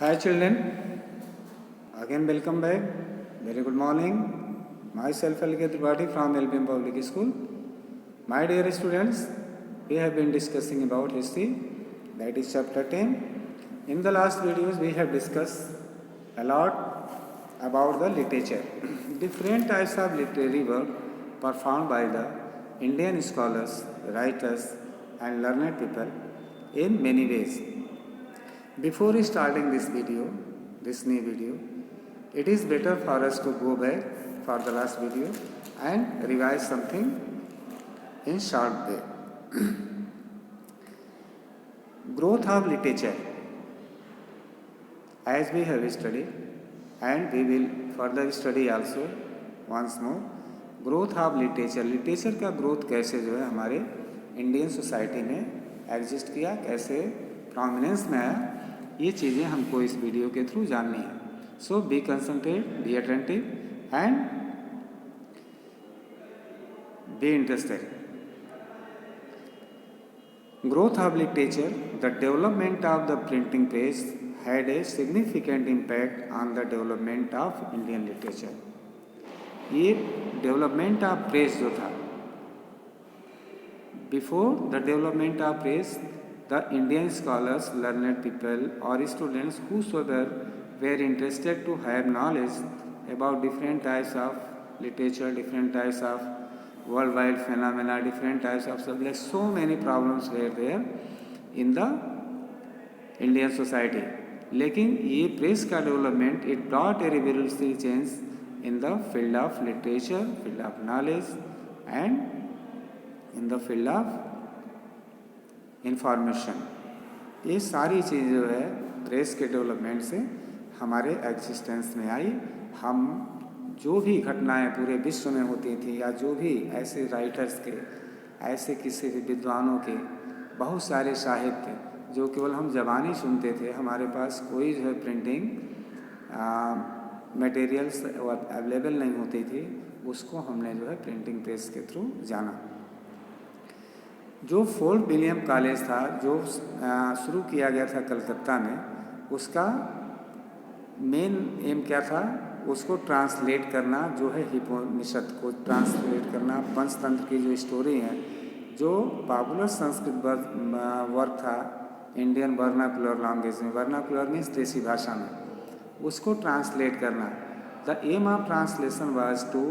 Hi children, again welcome back. Very good morning. Myself L.K. Tripathi from LBM Public School. My dear students, we have been discussing about history, that is chapter 10. In the last videos we have discussed a lot about the literature. Different types of literary work performed by the Indian scholars, writers and learned people in many ways. Before starting this new video, it is better for us to go back for the last video and revise something in short way. Growth of literature, as we have studied and we will further study also once more. Growth of literature, literature का growth कैसे जो है हमारे Indian society में exist किया, कैसे prominence में आया, ये चीज़ें हमको इस वीडियो के थ्रू जाननी है. So be concentrate, be attentive and be interested. Growth of literature, the development of the printing press had a significant impact on the development of Indian literature. ये डेवलपमेंट ऑफ प्रेस जो था, before the development of press the Indian scholars, learned people or students whosoever were interested to have knowledge about different types of literature, different types of worldwide phenomena, different types of subjects, so many problems were there in the Indian society. लेकिन ये press का development it brought a revolutionary change in the field of literature, field of knowledge and in the field of information. ये सारी चीज़ जो है press के development से हमारे एग्जिस्टेंस में आई. हम जो भी घटनाएं पूरे विश्व में होती थी या जो भी ऐसे राइटर्स के, ऐसे किसी भी विद्वानों के बहुत सारे साहित्य जो केवल हम ज़बानी सुनते थे, हमारे पास कोई जो है प्रिंटिंग मटेरियल्स अवेलेबल नहीं होती थी, उसको हमने जो है प्रिंटिंग प्रेस के थ्रू जाना. जो फोर्ट विलियम कॉलेज था जो शुरू किया गया था कलकत्ता में, उसका मेन एम क्या था, उसको ट्रांसलेट करना, जो है उपनिषद को ट्रांसलेट करना, पंचतंत्र की जो स्टोरी है, जो पॉपुलर संस्कृत वर्क था इंडियन वर्नाकुलर लैंग्वेज में, वर्नाकुलर मीन्स देसी भाषा में, उसको ट्रांसलेट करना. The aim of translation was to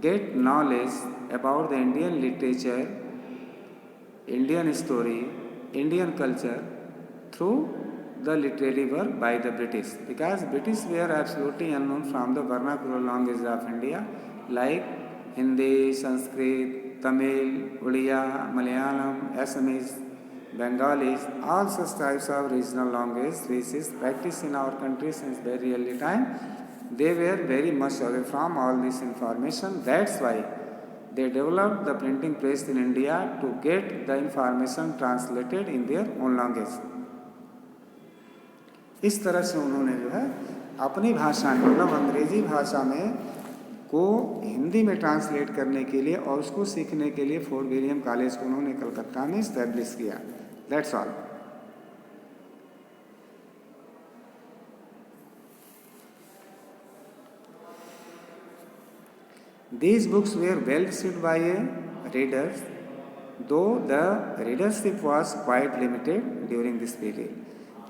get knowledge about the Indian literature, Indian story, Indian culture through the literary work by the British, because British were absolutely unknown from the vernacular languages of India like Hindi, Sanskrit, Tamil, Odia, Malayalam, Assamese, Bengalis, all such types of regional language which is practiced in our country since very early time. They were very much away from all this information. That's why they developed the printing press in India to get the information translated in their own language. इस तरह से उन्होंने जो है अपनी भाषा में, मतलब अंग्रेजी भाषा में को हिंदी में ट्रांसलेट करने के लिए और उसको सीखने के लिए फोर्ट विलियम कॉलेज को उन्होंने कलकत्ता में इस्टेब्लिश किया. That's all. These books were well received by readers, though the readership was quite limited during this period.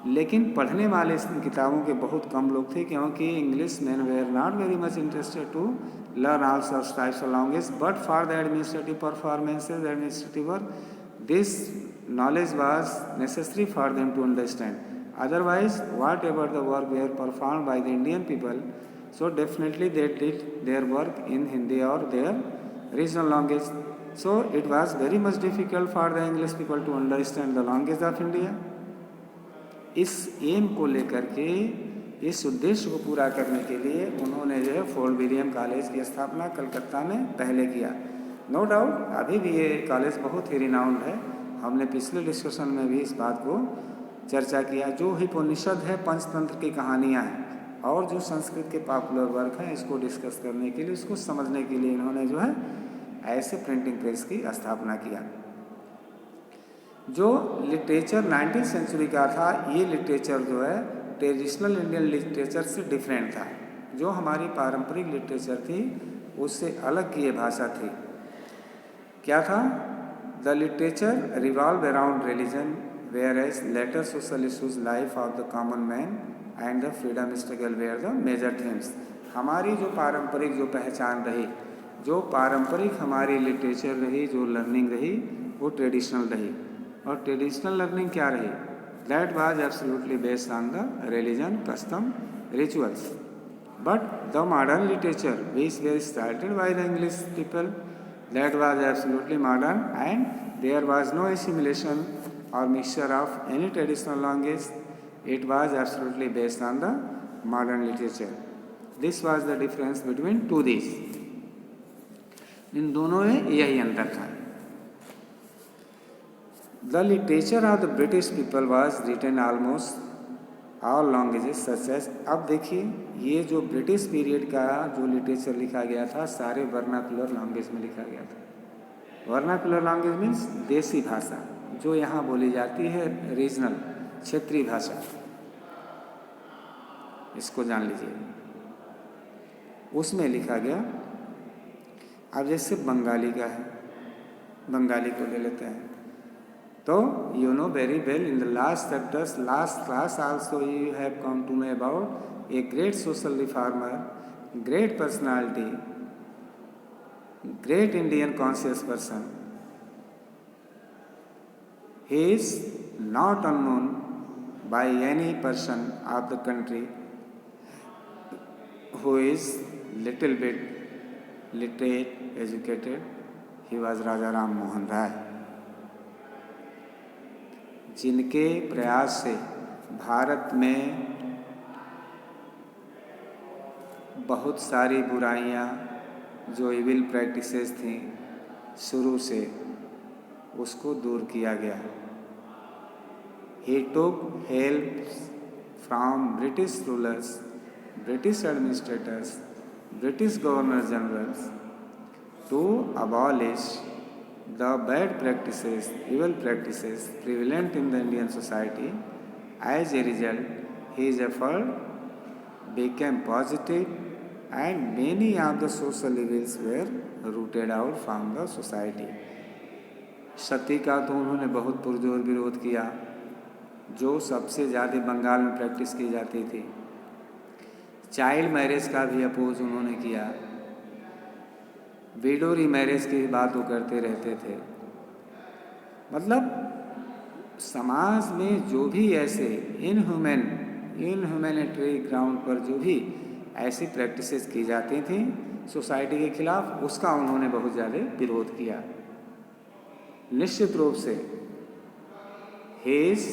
लेकिन पढ़ने वाले इन किताबों के बहुत कम लोग थे, क्योंकि English man were not very much interested to learn all such types of language, but for the administrative performances, administrative work, this knowledge was necessary for them to understand. Otherwise, whatever the work were performed by the Indian people, so definitely they did their work in Hindi or their regional language. So it was very much difficult for the English people to understand the language of India. इस M को लेकर के, इस उद्देश्य को पूरा करने के लिए उन्होंने जो है फोर्ट विलियम कॉलेज की स्थापना कलकत्ता में पहले किया. नो डाउट अभी भी ये कॉलेज बहुत ही रिनाउंड है. हमने पिछले डिस्कशन में भी इस बात को चर्चा किया. जो उपनिषद है, पंचतंत्र की कहानियाँ हैं और जो संस्कृत के पॉपुलर वर्क हैं, इसको डिस्कस करने के लिए, इसको समझने के लिए इन्होंने जो है ऐसे प्रिंटिंग प्रेस की स्थापना किया. जो लिटरेचर 19वीं सेंचुरी का था, ये लिटरेचर जो है ट्रेडिशनल इंडियन लिटरेचर से डिफरेंट था। जो हमारी पारंपरिक लिटरेचर थी उससे अलग की ये भाषा थी। क्या था? The literature revolve around religion, whereas later social issues, life of the common man and the freedom struggle were the major themes. हमारी जो पारंपरिक जो पहचान रही, जो पारंपरिक हमारी लिटरेचर रही, जो लर्निंग रही, वो ट्रेडिशनल रही। और ट्रेडिशनल लर्निंग क्या रही? That was absolutely based on the religion, custom, rituals. But the modern literature, which was started by the English people, that was absolutely modern, and there was no assimilation or mixture of any traditional language. It was absolutely based on the modern literature. This was the difference between two these. इन दोनों में यही अंतर था। The literature of the British people was written almost all languages such as. अब देखिए, ये जो British period का जो लिटरेचर लिखा गया था सारे वर्नाकुलर लैंग्वेज में लिखा गया था। वर्नाकुलर लैंग्वेज मीन्स देसी भाषा, जो यहाँ बोली जाती है, रीजनल, क्षेत्रीय भाषा, इसको जान लीजिए, उसमें लिखा गया। अब जैसे बंगाली का है, बंगाली को ले लेते हैं, तो you know very well in the last chapters, last class also you have come to know about a great social reformer, great personality, great Indian conscious person. He is not unknown by any person of the country who is little bit literate, educated. He was Raja Ram Mohan Rai, जिनके प्रयास से भारत में बहुत सारी बुराइयां, जो evil practices थीं शुरू से, उसको दूर किया गया। He took help from British rulers, British administrators, British governor generals to abolish the bad practices, evil practices prevalent in the Indian society. As a result, his effort became positive and many of the social evils were rooted out from the society. सती का तो उन्होंने बहुत पुरजोर विरोध किया, जो सबसे ज़्यादा बंगाल में प्रैक्टिस की जाती थी। चाइल्ड मैरिज का भी अपोज उन्होंने किया। विडो मैरिज की बात वो करते रहते थे। मतलब समाज में जो भी ऐसे इनह्यूमैनिटरी ग्राउंड पर जो भी ऐसी प्रैक्टिसेस की जाती थी सोसाइटी के खिलाफ, उसका उन्होंने बहुत ज़्यादा विरोध किया। निश्चित रूप से he is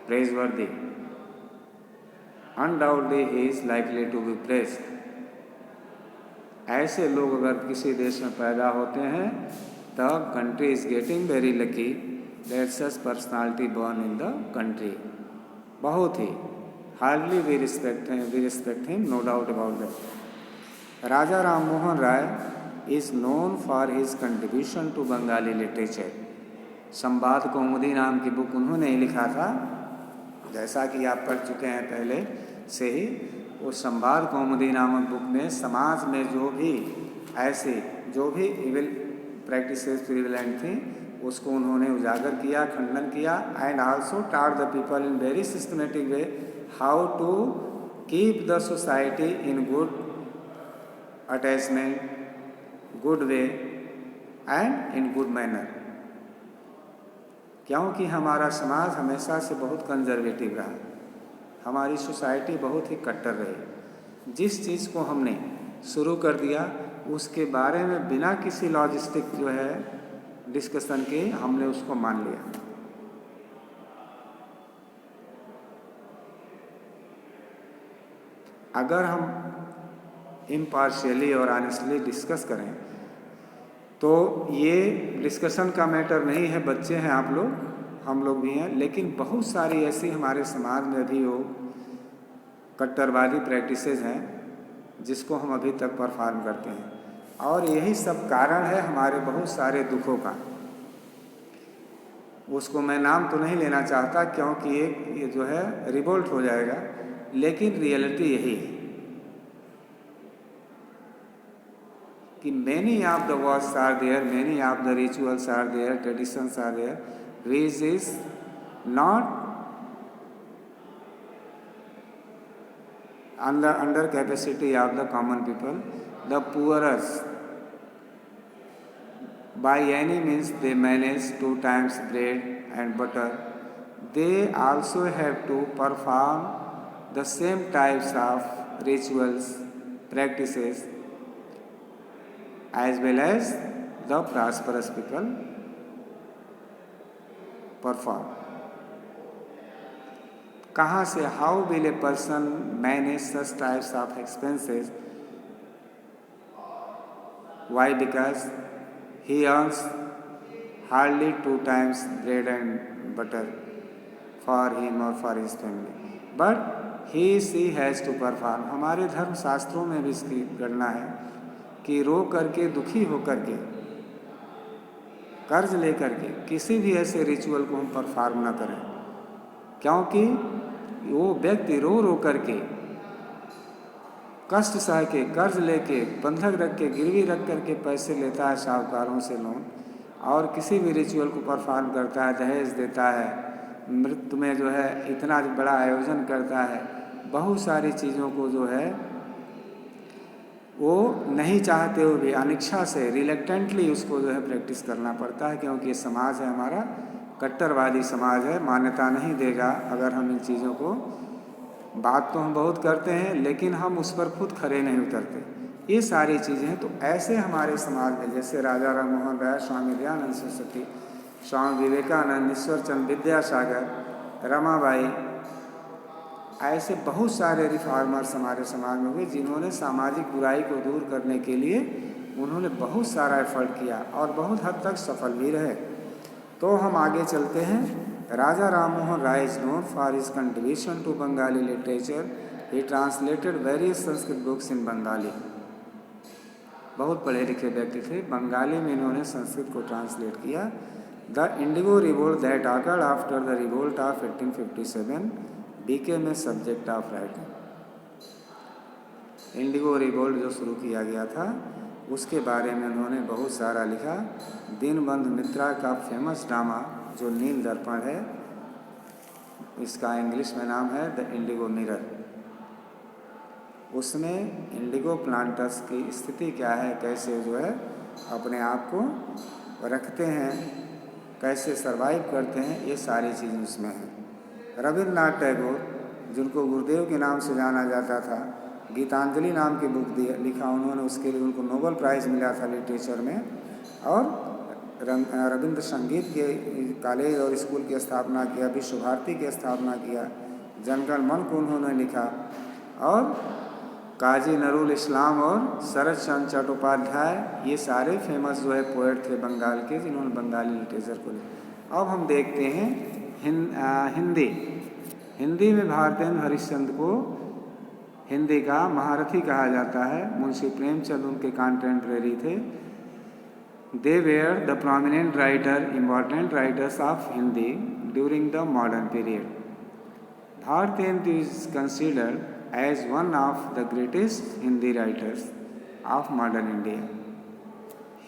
praiseworthy, undoubtedly he is likely to be praised. ऐसे लोग अगर किसी देश में पैदा होते हैं, तब country is getting very lucky that such personality born in the country. बहुत ही hardly we respect him, no doubt about that. Raja Ram Mohan Roy is known for his contribution to Bengali literature. Sambad Kaumudi नाम की बुक उन्होंने ही लिखा था, जैसा कि आप पढ़ चुके हैं पहले से ही। उस संवाद कौमुदी नामक बुक में समाज में जो भी ऐसे जो भी इविल प्रैक्टिसेस प्रिवेलेंट थी, उसको उन्होंने उजागर किया, खंडन किया, and also taught the people in very systematic way how to keep the society in good attachment, good way and in good manner. क्योंकि हमारा समाज हमेशा से बहुत कंजर्वेटिव रहा, हमारी सोसाइटी बहुत ही कट्टर रही। जिस चीज़ को हमने शुरू कर दिया उसके बारे में बिना किसी लॉजिस्टिक जो है डिस्कशन के हमने उसको मान लिया। अगर हम इम्पार्शियली और ऑनेस्टली डिस्कस करें तो ये डिस्कशन का मैटर नहीं है। बच्चे हैं आप लोग, हम लोग भी हैं, लेकिन बहुत सारी ऐसी हमारे समाज में भी वो कट्टरवादी प्रैक्टिसेस हैं जिसको हम अभी तक परफॉर्म करते हैं, और यही सब कारण है हमारे बहुत सारे दुखों का। उसको मैं नाम तो नहीं लेना चाहता क्योंकि ये जो है रिवोल्ट हो जाएगा, लेकिन रियलिटी यही है कि many of the words are there, many of the rituals are there, traditions are there, which is not under capacity of the common people. The poorest, by any means they manage 2 times bread and butter. They also have to perform the same types of rituals, practices, as well as the prosperous people perform. कहाँ से, how will a person manage such types of expenses? Why? Because he earns hardly 2 times bread and butter for him or for his family, but she has to perform. हमारे धर्म शास्त्रों में भी इसकी गणना है कि रो करके, दुखी होकर के, कर्ज लेकर के किसी भी ऐसे रिचुअल को हम परफॉर्म न करें, क्योंकि वो व्यक्ति रो रो करके, कष्ट सह के, कर्ज लेके, बंधक रख के, गिरवी रख करके पैसे लेता है साहूकारों से लोन, और किसी भी रिचुअल को परफॉर्म करता है, दहेज देता है, मृत्यु में जो है इतना बड़ा आयोजन करता है, बहुत सारी चीज़ों को जो है वो नहीं चाहते हुए भी अनिच्छा से, रिलेक्टेंटली उसको जो है प्रैक्टिस करना पड़ता है, क्योंकि ये समाज है हमारा कट्टरवादी समाज है, मान्यता नहीं देगा अगर हम इन चीज़ों को, बात तो हम बहुत करते हैं लेकिन हम उस पर खुद खड़े नहीं उतरते, ये सारी चीज़ें हैं। तो ऐसे हमारे समाज में जैसे राजा राम मोहन राय, स्वामी दयानंद सरस्वती, स्वामी विवेकानंद, ईश्वर चंद्र विद्यासागर, रमाबाई, ऐसे बहुत सारे रिफॉर्मर्स हमारे समाज में हुए जिन्होंने सामाजिक बुराई को दूर करने के लिए उन्होंने बहुत सारा एफर्ट किया और बहुत हद तक सफल भी रहे। तो हम आगे चलते हैं। Raja Ram Mohan Roy is known for his contribution to Bengali literature. He translated various Sanskrit books in Bengali. बहुत पढ़े लिखे व्यक्ति थे, बंगाली में इन्होंने संस्कृत को ट्रांसलेट किया। The Indigo revolt that awkward after the revolt of 1857 became a subject of writing। Indigo revolt जो शुरू किया गया था उसके बारे में उन्होंने बहुत सारा लिखा। दीनबंधु मित्रा का फेमस ड्रामा जो नील दर्पण है, इसका इंग्लिश में नाम है द इंडिगो मिरर, उसमें इंडिगो प्लांटर्स की स्थिति क्या है, कैसे जो है अपने आप को रखते हैं, कैसे सरवाइव करते हैं, ये सारी चीज़ें उसमें हैं। रविन्द्रनाथ टैगोर, जिनको गुरुदेव के नाम से जाना जाता था, गीतांजलि नाम की बुक लिखा उन्होंने, उसके लिए उनको नोबेल प्राइज़ मिला था लिटरेचर में। और रविंद्र संगीत के कॉलेज और स्कूल की स्थापना किया, विश्व भारती की स्थापना किया, जनगण मन को उन्होंने लिखा। और काजी नरुल इस्लाम और शरद चंद्र चट्टोपाध्याय, ये सारे फेमस जो है पोएट थे बंगाल के, जिन्होंने बंगाली लिटरेचर को लिखा। अब हम देखते हैं हिंदी में भारतेंद्र हरिश्चंद्र को हिंदी का महारथी कहा जाता है। मुंशी प्रेमचंद उनके कंटेम्परेरी थे। They were the prominent writer, important writers of Hindi during the modern period. Bharatendu is considered as one of the greatest Hindi writers of modern India.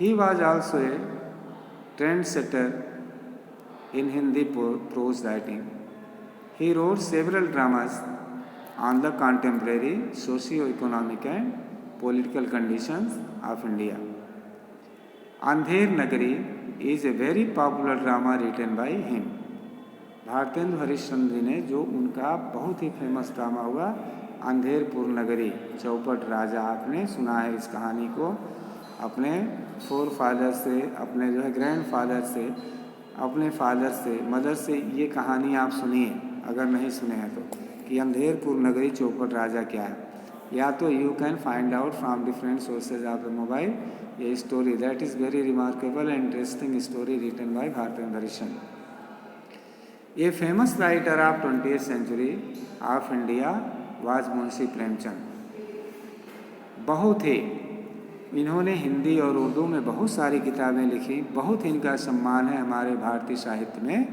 He was also a trend setter in Hindi prose writing. He wrote several dramas on the contemporary socio-economic and political conditions of India. Andher Nagari is a very popular drama written by him. Bharatendra Harishchandra ने जो उनका बहुत ही famous drama हुआ अंधेरपुर नगरी, चौपट राजा, आपने सुना है इस कहानी को अपने फोर फादर से, अपने जो है ग्रैंड फादर से, अपने फादर से, मदर से ये कहानी आप सुनिए अगर नहीं सुने हैं तो, कि अंधेरपुर नगरी चौपट राजा क्या है। या तो you can find out from different sources of the mobile. ये story that is very remarkable and interesting story written by Bharatendu Harishchandra. A famous writer of 20th century of India was Munshi Premchand. बहुत ही इन्होंने हिंदी और उर्दू में बहुत सारी किताबें लिखी। बहुत इनका सम्मान है हमारे भारतीय साहित्य में।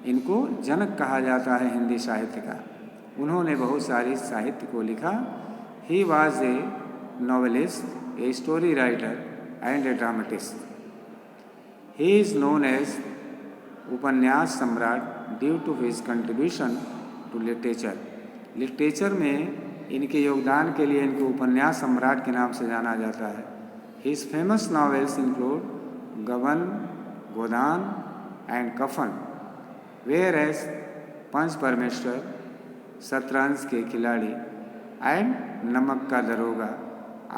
इनको जनक कहा जाता है हिंदी साहित्य का। उन्होंने बहुत सारी साहित्य को लिखा। He was a novelist, a story writer and a dramatist. He is known as उपन्यास सम्राट due to his contribution to literature. Literature में इनके योगदान के लिए इनको उपन्यास सम्राट के नाम से जाना जाता है। His famous novels include Gaban, Godan and Kafan, whereas Panch Parmeshwar, Shatranj ke Khiladi and Namak ka Daroga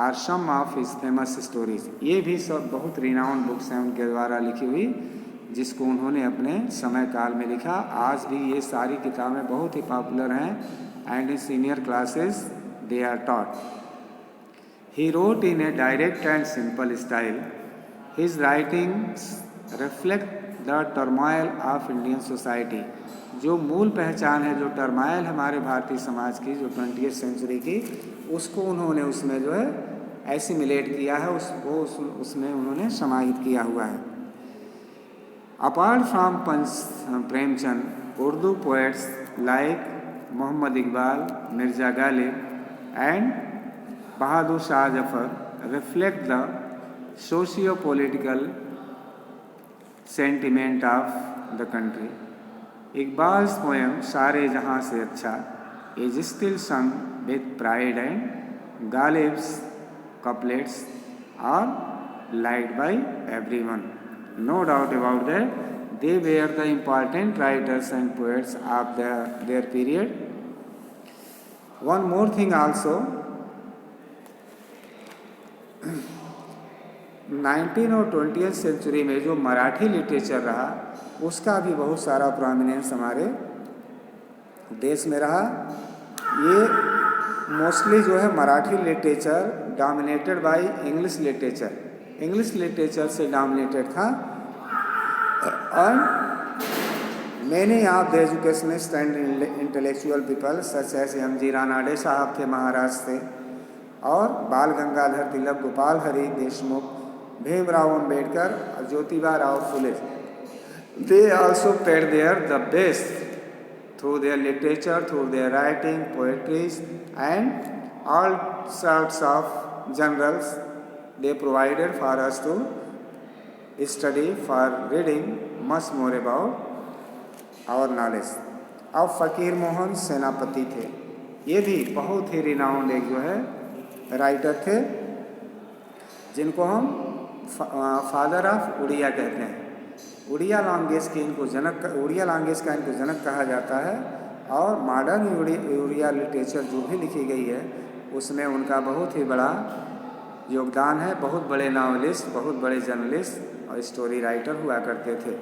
are some of his famous stories. ये भी सब बहुत रिनाउंड बुक्स हैं उनके द्वारा लिखी हुई, जिसको उन्होंने अपने समय काल में लिखा। आज भी ये सारी किताबें बहुत ही पॉपुलर हैं and in senior classes they are taught. He wrote in a direct and simple style. His writings reflect the turmoil of Indian society. जो मूल पहचान है, जो टर्मोइल हमारे भारतीय समाज की, जो 20वीं सेंचुरी की, उसको उन्होंने उसमें जो है एसिमिलेट किया है, उसको उसमें उन्होंने समाहित किया हुआ है। Apart from Premchand, Urdu poets like Muhammad Iqbal, Mirza Ghalib and Bahadur Shah Zafar reflect the socio-political sentiment of the country. Iqbal's poem Sare Jahan Se Acha is still sung with pride and Ghalib's couplets are liked by everyone. No doubt about that, they were the important writers and poets of their period. One more thing also, 19th और 20th century में जो Marathi literature रहा, उसका भी बहुत सारा prominence हमारे देश में रहा। ये मोस्टली जो है Marathi literature dominated by English literature, English literature से डोमिनेटेड था। और many of the educationist and intellectual people such as M G. Ranade साहब थे महाराष्ट्र से, और बाल गंगाधर तिलक, गोपाल हरि देशमुख, भीमराव अंबेडकर और Jyotiba Rao Phule, they also paid their the best through their literature, through their writing, poetries and all sorts of journals they provided for us to study, for reading much more about our knowledge. अब फ़कीर मोहन सेनापति थे। ये भी बहुत ही renowned एक जो है राइटर थे, जिनको हम फादर ऑफ उड़िया कहते हैं। उड़िया लैंग्वेज की इनको जनक, उड़िया लैंग्वेज का इनको जनक कहा जाता है। और मॉडर्न उड़िया लिटरेचर जो भी लिखी गई है, उसमें उनका बहुत ही बड़ा योगदान है। बहुत बड़े नावलिस्ट, बहुत बड़े जर्नलिस्ट और स्टोरी राइटर हुआ करते थे।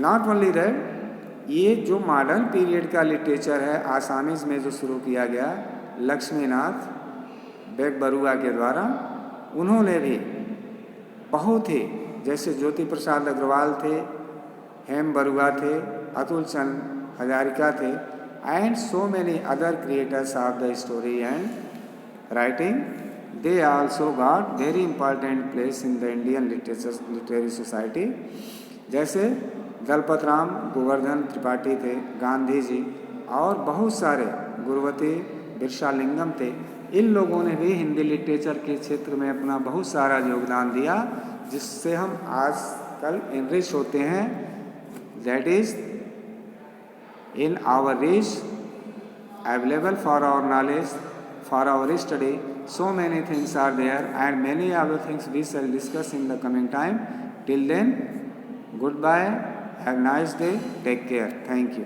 नॉट ओनली दैट, ये जो मॉडर्न पीरियड का लिटरेचर है आसामीज में जो शुरू किया गया लक्ष्मीनाथ बेगबरुआ के द्वारा, उन्होंने भी बहुत ही, जैसे ज्योति प्रसाद अग्रवाल थे, हेम बरुआ थे, अतुल चंद हजारिका थे, and so many other creators of the story and writing, they also got very important place in the Indian literary society। जैसे दलपत राम गोवर्धन त्रिपाठी थे, गांधी जी और बहुत सारे गुरुवती बिरसालिंगम थे। इन लोगों ने भी हिंदी लिटरेचर के क्षेत्र में अपना बहुत सारा योगदान दिया, जिससे हम आज कल इनरिच होते हैं। That is in our reach, available for our knowledge, for our study. So many things are there and many other things we shall discuss in the coming time. Till then, goodbye, have a nice day, take care, thank you.